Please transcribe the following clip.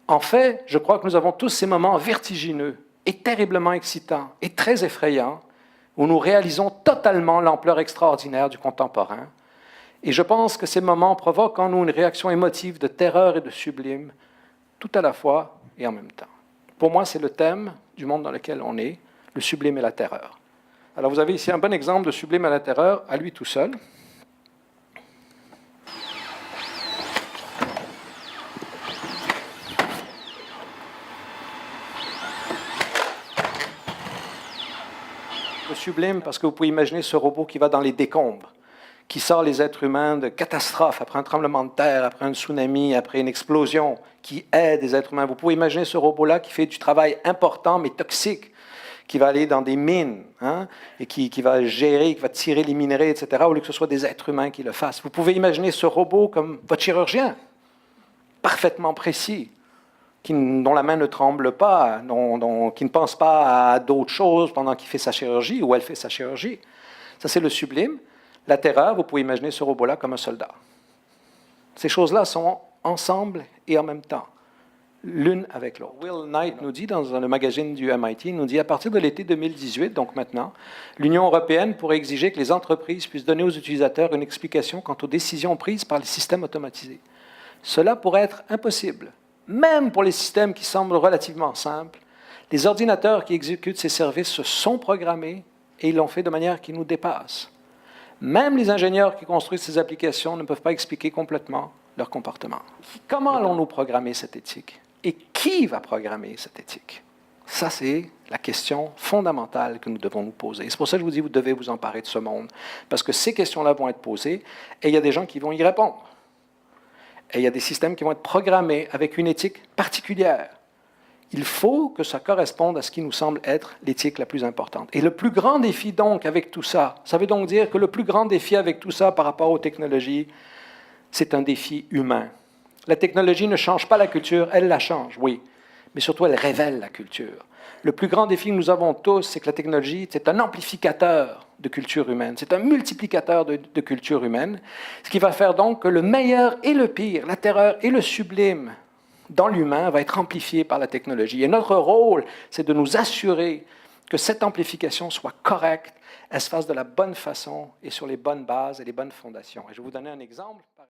En fait, je crois que nous avons tous ces moments vertigineux et terriblement excitants et très effrayants où nous réalisons totalement l'ampleur extraordinaire du contemporain. Et je pense que ces moments provoquent en nous une réaction émotive de terreur et de sublime, tout à la fois et en même temps. Pour moi, c'est le thème du monde dans lequel on est, le sublime et la terreur. Alors vous avez ici un bon exemple de sublime et la terreur à lui tout seul. Le sublime parce que vous pouvez imaginer ce robot qui va dans les décombres, qui sort les êtres humains de catastrophes, après un tremblement de terre, après un tsunami, après une explosion, qui aide les êtres humains. Vous pouvez imaginer ce robot-là qui fait du travail important mais toxique, qui va aller dans des mines, hein, et qui va gérer, qui va tirer les minerais, etc., au lieu que ce soit des êtres humains qui le fassent. Vous pouvez imaginer ce robot comme votre chirurgien, parfaitement précis, dont la main ne tremble pas, qui ne pense pas à d'autres choses pendant qu'il fait sa chirurgie ou elle fait sa chirurgie. Ça, c'est le sublime. La terreur, vous pouvez imaginer ce robot-là comme un soldat. Ces choses-là sont ensemble et en même temps, l'une avec l'autre. Will Knight nous dit, dans le magazine du MIT, nous dit, à partir de l'été 2018, donc maintenant, l'Union européenne pourrait exiger que les entreprises puissent donner aux utilisateurs une explication quant aux décisions prises par les systèmes automatisés. Cela pourrait être impossible, même pour les systèmes qui semblent relativement simples. Les ordinateurs qui exécutent ces services se sont programmés et ils l'ont fait de manière qui nous dépasse. Même les ingénieurs qui construisent ces applications ne peuvent pas expliquer complètement leur comportement. Comment allons-nous programmer cette éthique? Et qui va programmer cette éthique? Ça, c'est la question fondamentale que nous devons nous poser. C'est pour ça que je vous dis, vous devez vous emparer de ce monde, parce que ces questions-là vont être posées, et il y a des gens qui vont y répondre. Et il y a des systèmes qui vont être programmés avec une éthique particulière. Il faut que ça corresponde à ce qui nous semble être l'éthique la plus importante. Et le plus grand défi, donc, avec tout ça, ça veut donc dire que le plus grand défi avec tout ça par rapport aux technologies, c'est un défi humain. La technologie ne change pas la culture, elle la change, oui, mais surtout elle révèle la culture. Le plus grand défi que nous avons tous, c'est que la technologie, c'est un amplificateur de culture humaine, c'est un multiplicateur de culture humaine, ce qui va faire donc que le meilleur et le pire, la terreur et le sublime dans l'humain va être amplifié par la technologie. Et notre rôle, c'est de nous assurer que cette amplification soit correcte, elle se fasse de la bonne façon et sur les bonnes bases et les bonnes fondations. Et je vais vous donner un exemple.